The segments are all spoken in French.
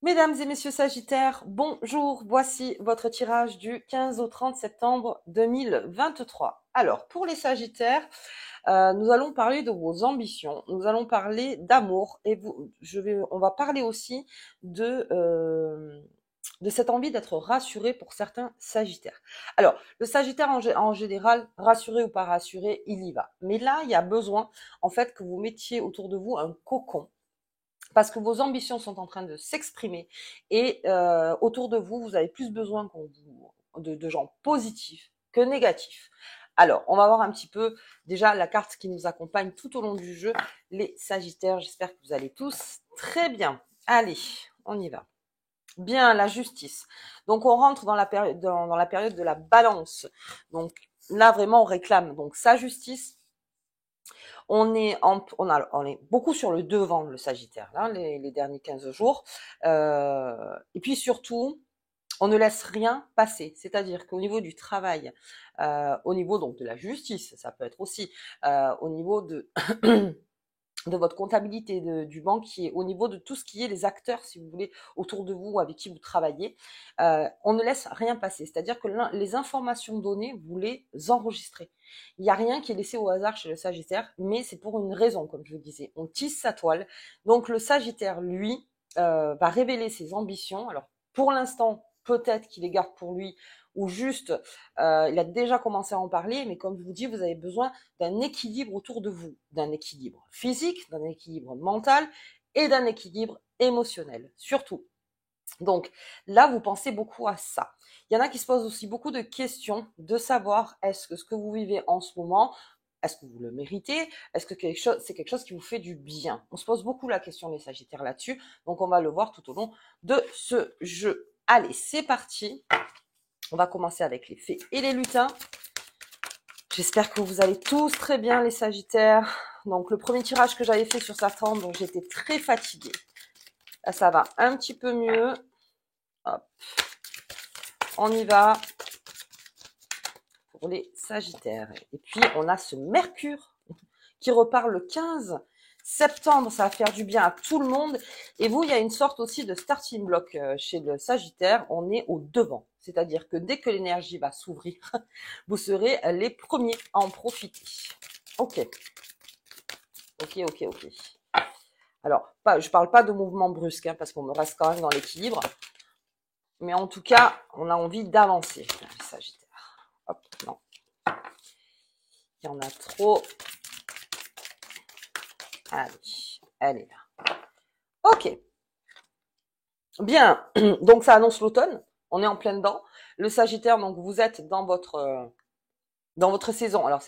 Mesdames et messieurs Sagittaires, bonjour, voici votre tirage du 15 au 30 septembre 2023. Alors, pour les Sagittaires, nous allons parler de vos ambitions, nous allons parler d'amour et on va parler aussi de cette envie d'être rassuré pour certains Sagittaires. Alors, le Sagittaire en général, rassuré ou pas rassuré, il y va. Mais là, il y a besoin en fait que vous mettiez autour de vous un cocon parce que vos ambitions sont en train de s'exprimer et autour de vous, vous avez plus besoin de gens positifs que négatifs. Alors, on va voir un petit peu déjà la carte qui nous accompagne tout au long du jeu, les Sagittaires. J'espère que vous allez tous très bien. Allez, on y va. Bien, la justice. Donc, on rentre dans la période dans la période de la balance. Donc là, vraiment, on réclame donc sa justice. On est beaucoup sur le devant, le Sagittaire, là, les derniers 15 jours. Et puis surtout, on ne laisse rien passer. C'est-à-dire qu'au niveau du travail, au niveau donc de la justice, ça peut être aussi au niveau de votre comptabilité, du banquier, au niveau de tout ce qui est les acteurs, si vous voulez, autour de vous, avec qui vous travaillez, on ne laisse rien passer. C'est-à-dire que les informations données, vous les enregistrez. Il n'y a rien qui est laissé au hasard chez le Sagittaire, mais c'est pour une raison, comme je vous disais. On tisse sa toile. Donc le Sagittaire, lui, va révéler ses ambitions. Alors, pour l'instant, peut-être qu'il les garde pour lui, ou juste, il a déjà commencé à en parler, mais comme je vous dis, vous avez besoin d'un équilibre autour de vous, d'un équilibre physique, d'un équilibre mental et d'un équilibre émotionnel, surtout. Donc là, vous pensez beaucoup à ça. Il y en a qui se posent aussi beaucoup de questions de savoir est-ce que ce que vous vivez en ce moment, est-ce que vous le méritez? Est-ce que c'est quelque chose qui vous fait du bien? On se pose beaucoup la question, les Sagittaires, là-dessus. Donc on va le voir tout au long de ce jeu. Allez, c'est parti. On va commencer avec les fées et les lutins. J'espère que vous allez tous très bien, les Sagittaires. Donc, le premier tirage que j'avais fait sur Satan, donc j'étais très fatiguée. Là, ça va un petit peu mieux. Hop. On y va pour les Sagittaires. Et puis, on a ce Mercure qui repart le 15 septembre. Ça va faire du bien à tout le monde. Et vous, il y a une sorte aussi de starting block chez le Sagittaire. On est au devant. C'est-à-dire que dès que l'énergie va s'ouvrir, vous serez les premiers à en profiter. Ok. Ok. Alors, je parle pas de mouvement brusque, parce qu'on me reste quand même dans l'équilibre. Mais en tout cas, on a envie d'avancer, les Sagittaires. Hop, non. Il y en a trop. Allez, elle est là. Ok. Bien. Donc, ça annonce l'automne. On est en plein dedans. Le Sagittaire, donc, vous êtes dans votre saison. Alors,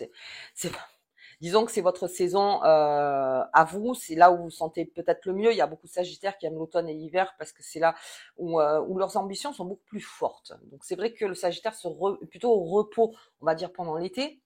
disons que c'est votre saison à vous, c'est là où vous vous sentez peut-être le mieux. Il y a beaucoup de Sagittaires qui aiment l'automne et l'hiver parce que c'est là où leurs ambitions sont beaucoup plus fortes. Donc c'est vrai que le Sagittaire est plutôt au repos, on va dire, pendant l'été.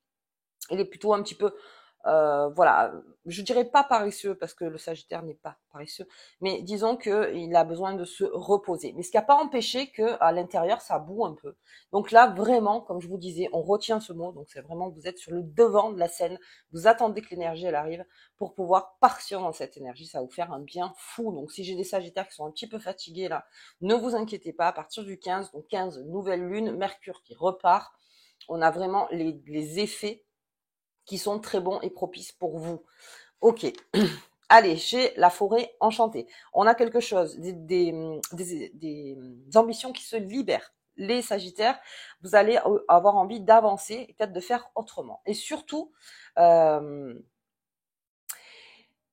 Il est plutôt un petit peu, voilà, je dirais pas paresseux parce que le Sagittaire n'est pas paresseux, mais disons que il a besoin de se reposer. Mais ce qui n'a pas empêché que à l'intérieur ça boue un peu. Donc là vraiment, comme je vous disais, on retient ce mot. Donc c'est vraiment vous êtes sur le devant de la scène. Vous attendez que l'énergie elle arrive pour pouvoir partir dans cette énergie. Ça va vous faire un bien fou. Donc si j'ai des Sagittaires qui sont un petit peu fatigués là, ne vous inquiétez pas. À partir du 15, donc 15 nouvelle lune, Mercure qui repart. On a vraiment les effets qui sont très bons et propices pour vous. Ok. Allez, chez la forêt enchantée. On a quelque chose, des ambitions qui se libèrent. Les Sagittaires, vous allez avoir envie d'avancer et peut-être de faire autrement. Et surtout,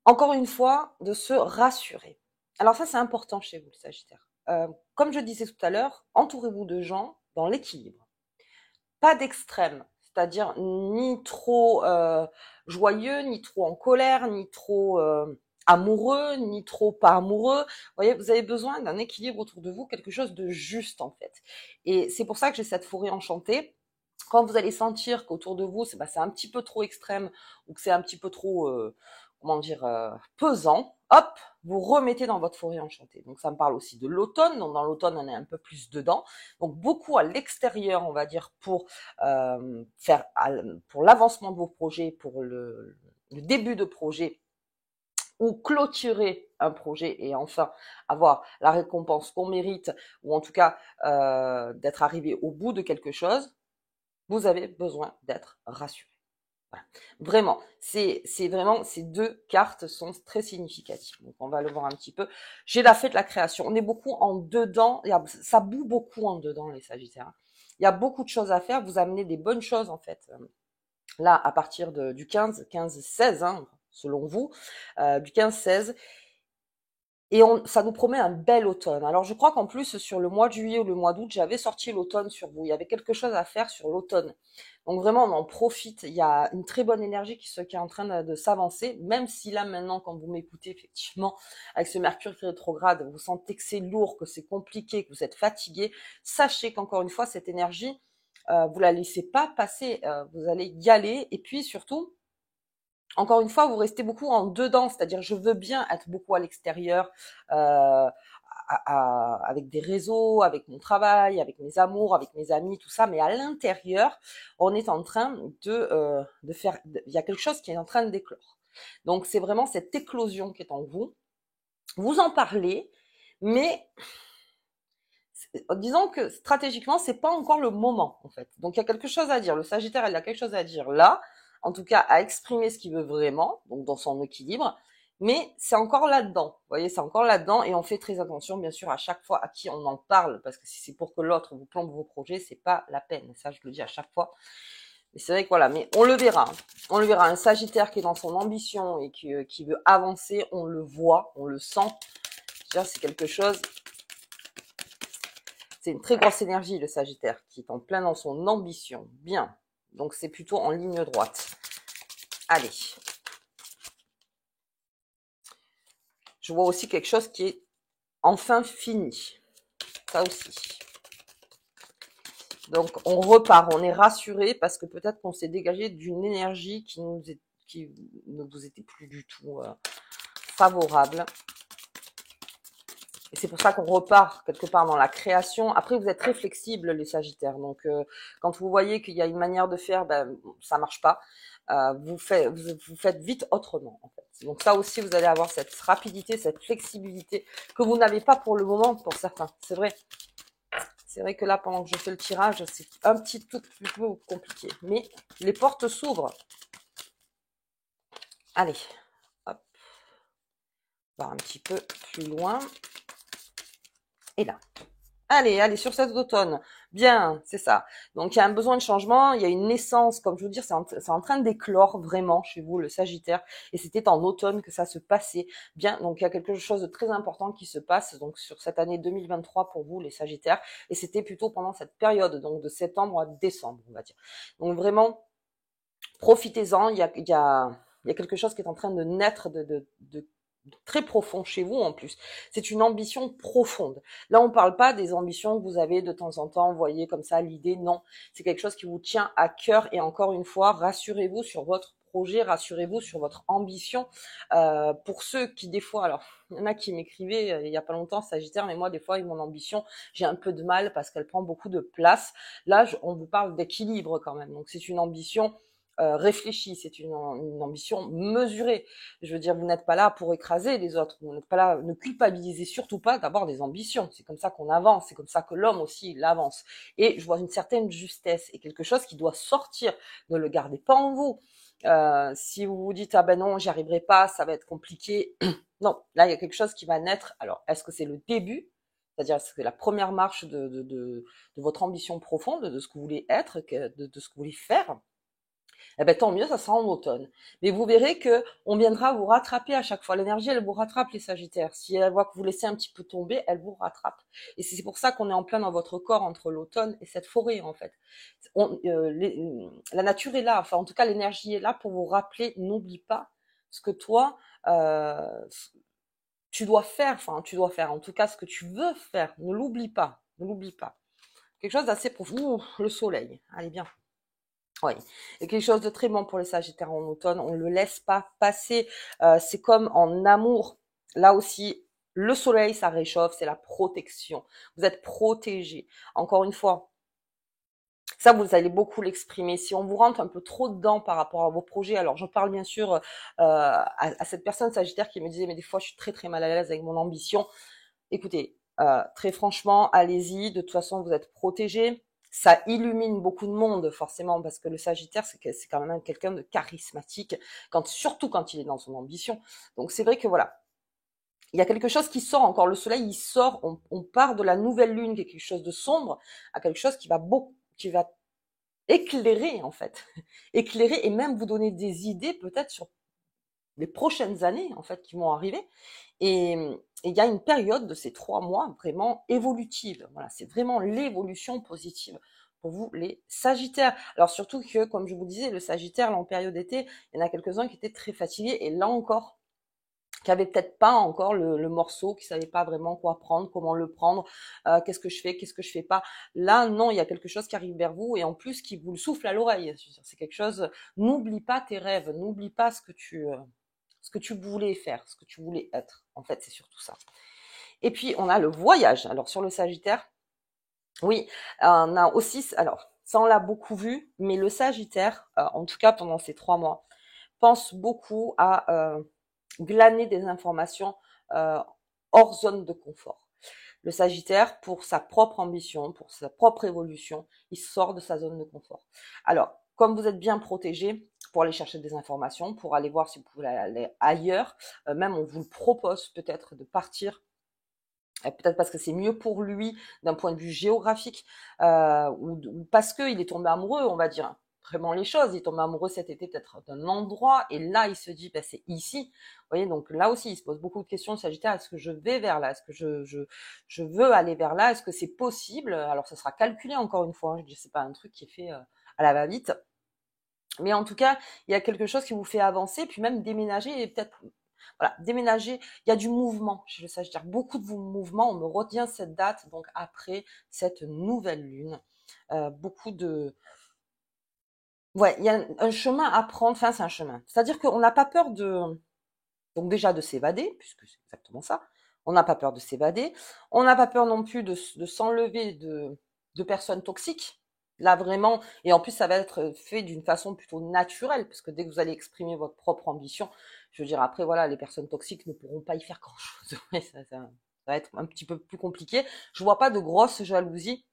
encore une fois, de se rassurer. Alors ça, c'est important chez vous, le Sagittaire. Comme je disais tout à l'heure, entourez-vous de gens dans l'équilibre. Pas d'extrême, c'est-à-dire ni trop joyeux, ni trop en colère, ni trop amoureux, ni trop pas amoureux. Vous voyez, vous avez besoin d'un équilibre autour de vous, quelque chose de juste en fait. Et c'est pour ça que j'ai cette forêt enchantée. Quand vous allez sentir qu'autour de vous, c'est un petit peu trop extrême ou que c'est un petit peu trop, comment dire, pesant, hop, vous remettez dans votre forêt enchantée. Donc ça me parle aussi de l'automne. Donc dans l'automne, on est un peu plus dedans. Donc beaucoup à l'extérieur, on va dire, pour pour l'avancement de vos projets, pour le début de projet ou clôturer un projet et enfin avoir la récompense qu'on mérite, ou en tout cas d'être arrivé au bout de quelque chose, vous avez besoin d'être rassuré. Voilà. Vraiment, c'est vraiment, ces deux cartes sont très significatives. Donc, on va le voir un petit peu. J'ai la fée de la création. On est beaucoup en dedans. Ça boue beaucoup en dedans, les Sagittaires. Il y a beaucoup de choses à faire. Vous amenez des bonnes choses, en fait. Là, à partir du 15-16, hein, selon vous, du 15-16. Et ça nous promet un bel automne. Alors, je crois qu'en plus, sur le mois de juillet ou le mois d'août, j'avais sorti l'automne sur vous. Il y avait quelque chose à faire sur l'automne. Donc, vraiment, on en profite. Il y a une très bonne énergie qui est en train de s'avancer, même si là, maintenant, quand vous m'écoutez, effectivement, avec ce Mercure rétrograde, vous sentez que c'est lourd, que c'est compliqué, que vous êtes fatigué. Sachez qu'encore une fois, cette énergie, vous la laissez pas passer. Vous allez y aller. Et puis, surtout, encore une fois, vous restez beaucoup en dedans, c'est-à-dire je veux bien être beaucoup à l'extérieur, avec des réseaux, avec mon travail, avec mes amours, avec mes amis, tout ça, mais à l'intérieur, on est en train de faire, il y a quelque chose qui est en train d'éclore. Donc c'est vraiment cette éclosion qui est en vous. Vous en parlez, mais disons que stratégiquement, c'est pas encore le moment, en fait. Donc, il y a quelque chose à dire. Le Sagittaire, il a quelque chose à dire là. En tout cas, à exprimer ce qu'il veut vraiment, donc dans son équilibre. Mais c'est encore là-dedans. Vous voyez, c'est encore là-dedans. Et on fait très attention, bien sûr, à chaque fois à qui on en parle. Parce que si c'est pour que l'autre vous plombe vos projets, c'est pas la peine. Ça, je le dis à chaque fois. Mais c'est vrai que voilà, mais on le verra. On le verra. Un Sagittaire qui est dans son ambition et qui veut avancer, on le voit, on le sent. C'est quelque chose. C'est une très grosse énergie, le Sagittaire, qui est en plein dans son ambition. Bien. Donc, c'est plutôt en ligne droite. Allez. Je vois aussi quelque chose qui est enfin fini. Ça aussi. Donc, on repart. On est rassuré parce que peut-être qu'on s'est dégagé d'une énergie qui ne vous était plus du tout favorable. Et c'est pour ça qu'on repart quelque part dans la création. Après, vous êtes très flexible, les Sagittaires. Donc, quand vous voyez qu'il y a une manière de faire, ben, ça marche pas, vous faites vite autrement, en fait. Donc, ça aussi, vous allez avoir cette rapidité, cette flexibilité que vous n'avez pas pour le moment pour certains. C'est vrai. C'est vrai que là, pendant que je fais le tirage, c'est un petit tout peu compliqué. Mais les portes s'ouvrent. Allez, hop. On va un petit peu plus loin. Et là. Allez, sur cet automne. Bien, c'est ça. Donc, il y a un besoin de changement, il y a une naissance, comme je veux dire, c'est en train d'éclore vraiment chez vous, le Sagittaire. Et c'était en automne que ça se passait. Bien, donc il y a quelque chose de très important qui se passe donc sur cette année 2023 pour vous, les Sagittaires. Et c'était plutôt pendant cette période, donc de septembre à décembre, on va dire. Donc, vraiment, profitez-en. Il y a quelque chose qui est en train de naître de très profond chez vous en plus. C'est une ambition profonde. Là, on parle pas des ambitions que vous avez de temps en temps, vous voyez comme ça l'idée, non. C'est quelque chose qui vous tient à cœur et encore une fois, rassurez-vous sur votre projet, rassurez-vous sur votre ambition. Pour ceux qui des fois, alors il y en a qui m'écrivaient il y a pas longtemps, Sagittaire, mais moi des fois, avec mon ambition, j'ai un peu de mal parce qu'elle prend beaucoup de place. Là, on vous parle d'équilibre quand même. Donc c'est une ambition réfléchie, c'est une ambition mesurée. Je veux dire, vous n'êtes pas là pour écraser les autres, vous n'êtes pas là, ne culpabilisez surtout pas d'avoir des ambitions. C'est comme ça qu'on avance, c'est comme ça que l'homme aussi, il avance. Et je vois une certaine justesse et quelque chose qui doit sortir. Ne le gardez pas en vous. Si vous vous dites, ah ben non, j'y arriverai pas, ça va être compliqué. Non, là, il y a quelque chose qui va naître. Alors, est-ce que c'est le début? C'est-à-dire, est-ce que c'est la première marche de votre ambition profonde, de ce que vous voulez être, de ce que vous voulez faire? Eh ben, tant mieux, ça sera en automne. Mais vous verrez que on viendra vous rattraper à chaque fois. L'énergie, elle vous rattrape, les Sagittaires. Si elle voit que vous laissez un petit peu tomber, elle vous rattrape. Et c'est pour ça qu'on est en plein dans votre corps entre l'automne et cette forêt, en fait. La nature est là, enfin, en tout cas, l'énergie est là pour vous rappeler, n'oublie pas ce que toi, tu dois faire, en tout cas, ce que tu veux faire. Ne l'oublie pas, ne l'oublie pas. Quelque chose d'assez profond. Ouh, le soleil. Allez, bien. Oui, et quelque chose de très bon pour les Sagittaires en automne, on ne le laisse pas passer. C'est comme en amour, là aussi, le soleil, ça réchauffe, c'est la protection. Vous êtes protégés. Encore une fois, Ça, vous allez beaucoup l'exprimer. Si on vous rentre un peu trop dedans par rapport à vos projets, alors je parle bien sûr à cette personne Sagittaire qui me disait, mais des fois, je suis très très mal à l'aise avec mon ambition. Écoutez, très franchement, allez-y. De toute façon, vous êtes protégés. Ça illumine beaucoup de monde, forcément, parce que le Sagittaire, c'est quand même quelqu'un de charismatique, surtout quand il est dans son ambition. Donc, c'est vrai que voilà, il y a quelque chose qui sort encore. Le soleil, il sort. On part de la nouvelle lune, qui est quelque chose de sombre, à quelque chose qui va éclairer, en fait. Éclairer et même vous donner des idées, peut-être, sur les prochaines années, en fait, qui vont arriver. Et il y a une période de ces 3 mois vraiment évolutive. Voilà, c'est vraiment l'évolution positive pour vous, les Sagittaires. Alors surtout que, comme je vous disais, le Sagittaire, là, en période d'été, il y en a quelques-uns qui étaient très fatigués, et là encore, qui avaient peut-être pas encore le morceau, qui savaient pas vraiment quoi prendre, comment le prendre, qu'est-ce que je fais, qu'est-ce que je fais pas. Là, non, il y a quelque chose qui arrive vers vous, et en plus qui vous le souffle à l'oreille. C'est quelque chose. N'oublie pas tes rêves, n'oublie pas ce que tu voulais faire, ce que tu voulais être. En fait, c'est surtout ça. Et puis, on a le voyage. Alors, sur le Sagittaire, oui, on a aussi, alors, ça, on l'a beaucoup vu, mais le Sagittaire, en tout cas pendant ces 3 mois, pense beaucoup à glaner des informations euh, hors zone de confort. Le Sagittaire, pour sa propre ambition, pour sa propre évolution, il sort de sa zone de confort. Alors, comme vous êtes bien protégé, pour aller chercher des informations, pour aller voir si vous pouvez aller ailleurs, même on vous le propose peut-être de partir, peut-être parce que c'est mieux pour lui d'un point de vue géographique, ou parce qu'il est tombé amoureux, on va dire vraiment les choses. Il est tombé amoureux cet été peut-être d'un endroit, et là il se dit, bah, c'est ici. Vous voyez, donc là aussi il se pose beaucoup de questions, le Sagittaire. Est-ce que je vais vers là? Est-ce que je veux aller vers là? Est-ce que c'est possible? Alors ça sera calculé encore une fois, hein. Je dis, c'est pas un truc qui est fait à la va-vite. Mais en tout cas, il y a quelque chose qui vous fait avancer, puis même déménager, et peut-être, voilà, déménager, il y a du mouvement chez le Sagittaire, beaucoup de mouvements. On me retient cette date, donc après cette nouvelle lune, beaucoup de, ouais, il y a un chemin à prendre. Enfin, c'est un chemin. C'est-à-dire qu'on n'a pas peur donc déjà de s'évader, puisque c'est exactement ça. On n'a pas peur de s'évader. On n'a pas peur non plus de s'enlever de personnes toxiques. Là, vraiment, et en plus, ça va être fait d'une façon plutôt naturelle, parce que dès que vous allez exprimer votre propre ambition, je veux dire, après, voilà, les personnes toxiques ne pourront pas y faire grand-chose. Ouais, ça va être un petit peu plus compliqué. Je vois pas de grosse jalousie,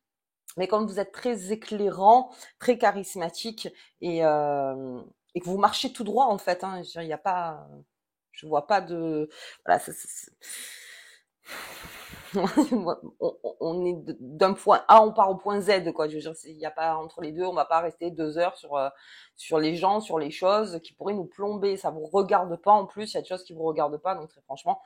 mais comme vous êtes très éclairant, très charismatique, et que vous marchez tout droit, en fait, hein, je veux dire, il n'y a pas, je vois pas de, voilà, on est d'un point A, on part au point Z, quoi. Je veux dire, il n'y a pas entre les deux, on va pas rester 2 heures sur les gens, sur les choses qui pourraient nous plomber. Ça vous regarde pas en plus, il y a des choses qui vous regardent pas, donc très franchement,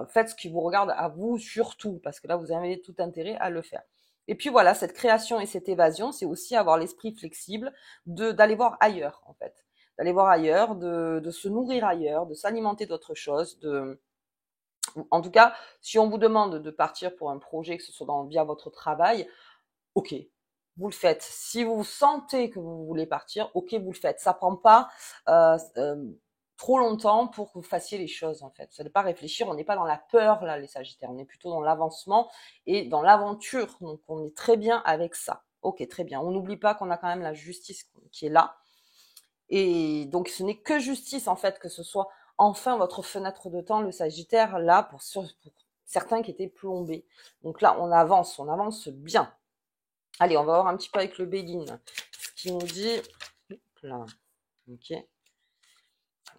faites ce qui vous regarde à vous surtout, parce que là, vous avez tout intérêt à le faire. Et puis voilà, cette création et cette évasion, c'est aussi avoir l'esprit flexible d'aller voir ailleurs, en fait. D'aller voir ailleurs, de se nourrir ailleurs, de s'alimenter d'autres choses, en tout cas, si on vous demande de partir pour un projet, que ce soit via votre travail, ok, vous le faites. Si vous sentez que vous voulez partir, ok, vous le faites. Ça prend pas trop longtemps pour que vous fassiez les choses, en fait. Vous n'allez pas réfléchir, on n'est pas dans la peur, là, les Sagittaires. On est plutôt dans l'avancement et dans l'aventure. Donc, on est très bien avec ça. Ok, très bien. On n'oublie pas qu'on a quand même la justice qui est là. Et donc, ce n'est que justice, en fait, que ce soit enfin votre fenêtre de temps, le Sagittaire, là, pour certains qui étaient plombés. Donc là, on avance bien. Allez, on va voir un petit peu avec le Béline. Ce qui nous dit, là, ok,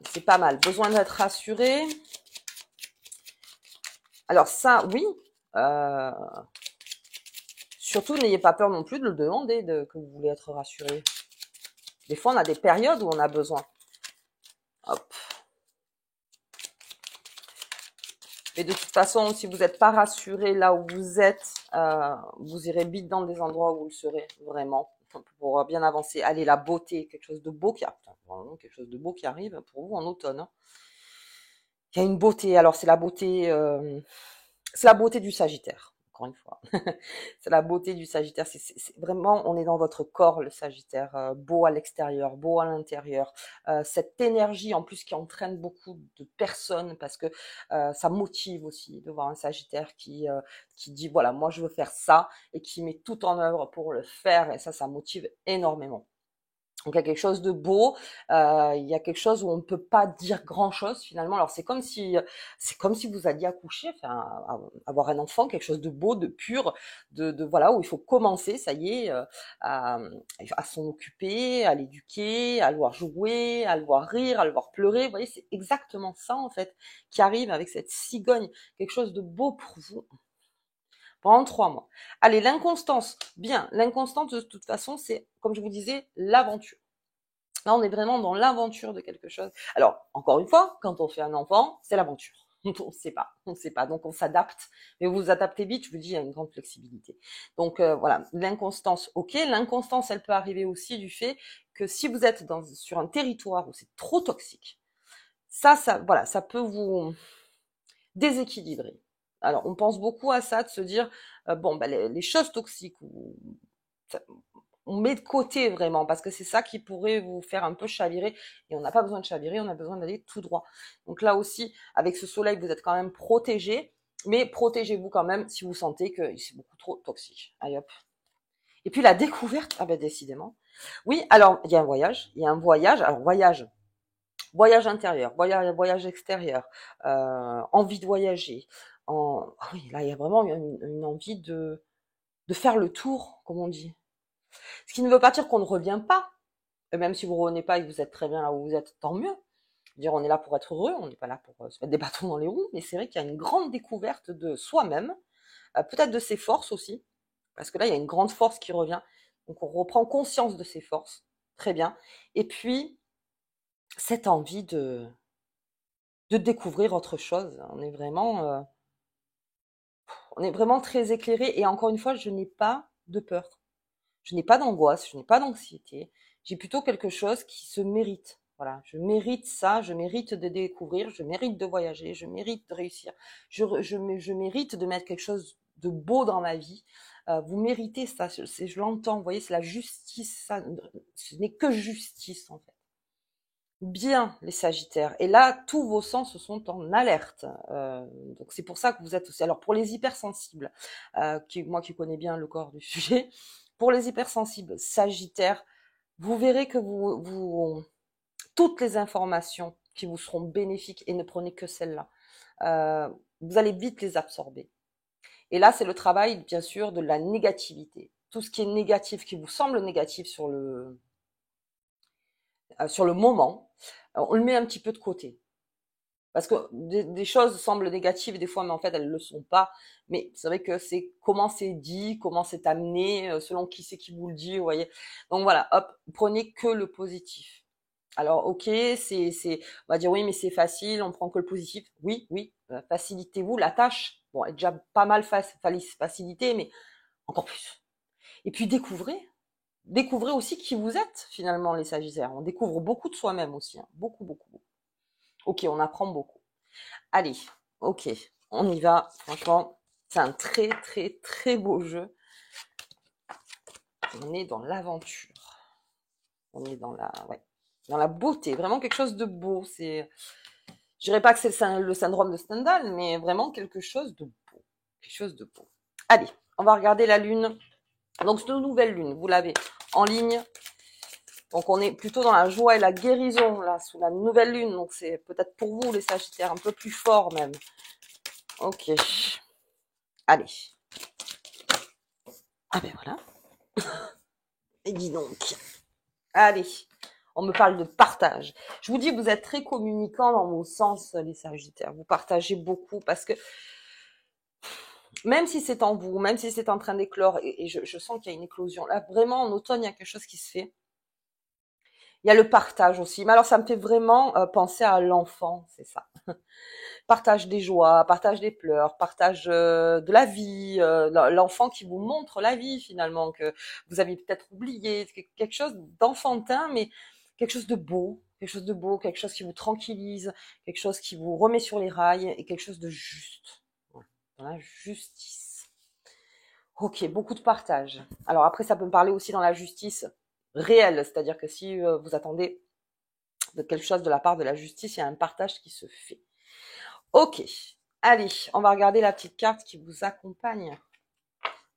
c'est pas mal. Besoin d'être rassuré. Alors ça, oui. Euh, Surtout, n'ayez pas peur non plus de le demander, que vous voulez être rassuré. Des fois, on a des périodes où on a besoin. Hop. Mais de toute façon, si vous n'êtes pas rassuré là où vous êtes, vous irez vite dans des endroits où vous le serez vraiment pour bien avancer. Allez, la beauté, quelque chose de beau qui arrive. Vraiment quelque chose de beau qui arrive pour vous en automne, hein. Il y a une beauté. Alors c'est la beauté du Sagittaire. encore une fois. C'est la beauté du Sagittaire. Vraiment, on est dans votre corps, le Sagittaire, beau à l'extérieur, beau à l'intérieur. Cette énergie, en plus, qui entraîne beaucoup de personnes, parce que ça motive aussi de voir un Sagittaire qui dit, voilà, moi je veux faire ça, et qui met tout en œuvre pour le faire, et ça motive énormément. Donc il y a quelque chose de beau, il y a quelque chose où on ne peut pas dire grand-chose finalement. Alors c'est comme si vous alliez accoucher, enfin avoir un enfant, quelque chose de beau, de pur, de voilà, où il faut commencer, ça y est, à s'en occuper, à l'éduquer, à le voir jouer, à le voir rire, à le voir pleurer. Vous voyez, c'est exactement ça en fait qui arrive avec cette cigogne, quelque chose de beau pour vous pendant 3 mois. Allez, l'inconstance, bien, l'inconstance de toute façon, c'est, comme je vous disais, l'aventure. Là, on est vraiment dans l'aventure de quelque chose. Alors, encore une fois, quand on fait un enfant, c'est l'aventure. On ne sait pas, donc on s'adapte. Mais vous vous adaptez vite, je vous dis, il y a une grande flexibilité. Donc voilà, l'inconstance, ok. L'inconstance, elle peut arriver aussi du fait que si vous êtes sur un territoire où c'est trop toxique, voilà, ça peut vous déséquilibrer. Alors, on pense beaucoup à ça, de se dire, bon, bah, les choses toxiques, on met de côté vraiment, parce que c'est ça qui pourrait vous faire un peu chavirer, et on n'a pas besoin de chavirer, on a besoin d'aller tout droit. Donc là aussi, avec ce soleil, vous êtes quand même protégé, mais protégez-vous quand même si vous sentez que c'est beaucoup trop toxique. Allez hop. Et puis la découverte, ah ben décidément. Oui, alors il y a un voyage, alors voyage intérieur, voyage extérieur, envie de voyager. Ah oui, là il y a vraiment une envie de faire le tour, comme on dit. Ce qui ne veut pas dire qu'on ne revient pas. Et même si vous ne revenez pas et que vous êtes très bien là où vous êtes, tant mieux. Dire, on est là pour être heureux, on n'est pas là pour se mettre des bâtons dans les roues, mais c'est vrai qu'il y a une grande découverte de soi-même, peut-être de ses forces aussi, parce que là, il y a une grande force qui revient. Donc, on reprend conscience de ses forces, très bien. Et puis, cette envie de découvrir autre chose. On est vraiment très éclairé. Et encore une fois, je n'ai pas de peur. Je n'ai pas d'angoisse, je n'ai pas d'anxiété. J'ai plutôt quelque chose qui se mérite. Voilà, je mérite ça, je mérite de découvrir, je mérite de voyager, je mérite de réussir, je mérite de mettre quelque chose de beau dans ma vie. Vous méritez ça, je l'entends, vous voyez, c'est la justice, ça, ce n'est que justice en fait. Bien, les Sagittaires. Et là, tous vos sens sont en alerte. Donc c'est pour ça que vous êtes aussi. Alors pour les hypersensibles, moi qui connais bien le corps du sujet, pour les hypersensibles Sagittaires, vous verrez que toutes les informations qui vous seront bénéfiques, et ne prenez que celles-là, vous allez vite les absorber. Et là, c'est le travail, bien sûr, de la négativité. Tout ce qui est négatif, qui vous semble négatif sur le moment, on le met un petit peu de côté. Parce que des choses semblent négatives des fois, mais en fait, elles ne le sont pas. Mais c'est vrai que c'est comment c'est dit, comment c'est amené, selon qui c'est qui vous le dit, vous voyez. Donc voilà, hop, prenez que le positif. Alors, ok, on va dire oui, mais c'est facile, on prend que le positif. Oui, oui, facilitez-vous la tâche. Bon, elle est déjà pas mal facilitée, mais encore plus. Et puis découvrez aussi qui vous êtes finalement, les Sagittaires. On découvre beaucoup de soi-même aussi, hein. Beaucoup, beaucoup, beaucoup. Ok, on apprend beaucoup. Allez, ok, on y va. Franchement, c'est un très, très, très beau jeu. On est dans l'aventure. On est dans la beauté. Vraiment quelque chose de beau. Je dirais pas que c'est le syndrome de Stendhal, mais vraiment quelque chose de beau. Quelque chose de beau. Allez, on va regarder la lune. Donc, cette nouvelle lune, vous l'avez en ligne. Donc, on est plutôt dans la joie et la guérison, là, sous la nouvelle lune. Donc, c'est peut-être pour vous, les Sagittaires, un peu plus fort même. Ok. Allez. Ah ben voilà. Et dis donc. Allez. On me parle de partage. Je vous dis, vous êtes très communicants dans vos sens, les Sagittaires. Vous partagez beaucoup parce que même si c'est en vous, même si c'est en train d'éclore, et je sens qu'il y a une éclosion. Là, vraiment, en automne, il y a quelque chose qui se fait. Il y a le partage aussi. Mais alors, ça me fait vraiment penser à l'enfant, c'est ça. Partage des joies, partage des pleurs, partage de la vie, l'enfant qui vous montre la vie finalement, que vous avez peut-être oublié, quelque chose d'enfantin, mais quelque chose de beau, quelque chose qui vous tranquillise, quelque chose qui vous remet sur les rails, et quelque chose de juste. Voilà, dans la justice. Ok, beaucoup de partage. Alors après, ça peut me parler aussi dans la justice réelle, c'est-à-dire que si vous attendez de quelque chose de la part de la justice, il y a un partage qui se fait. Ok, allez, on va regarder la petite carte qui vous accompagne.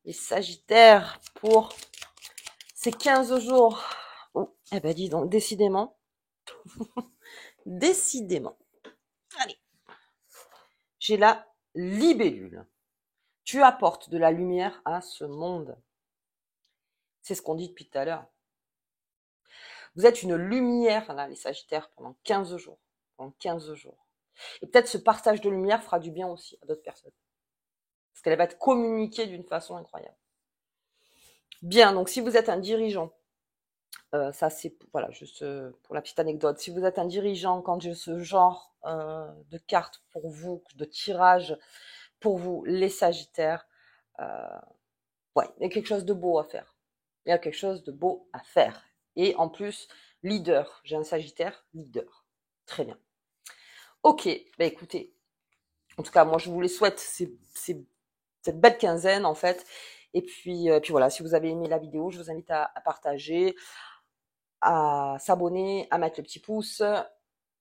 Les Sagittaires pour ces 15 jours. Oh, eh ben dis donc, décidément. Décidément. Allez, j'ai la libellule. Tu apportes de la lumière à ce monde. C'est ce qu'on dit depuis tout à l'heure. Vous êtes une lumière, là, les Sagittaires, pendant 15 jours. Pendant 15 jours. Et peut-être ce partage de lumière fera du bien aussi à d'autres personnes. Parce qu'elle va être communiquée d'une façon incroyable. Bien, donc si vous êtes un dirigeant, ça c'est voilà, juste pour la petite anecdote, si vous êtes un dirigeant, quand j'ai ce genre de carte pour vous, de tirage pour vous, les Sagittaires, euh, ouais, il y a quelque chose de beau à faire. Il y a quelque chose de beau à faire. Et en plus, leader, j'ai un Sagittaire, leader. Très bien. Ok, bah écoutez, en tout cas, moi je vous les souhaite cette belle quinzaine en fait. Et puis voilà, si vous avez aimé la vidéo, je vous invite à partager, à s'abonner, à mettre le petit pouce.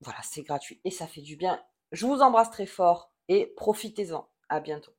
Voilà, c'est gratuit et ça fait du bien. Je vous embrasse très fort et profitez-en. À bientôt.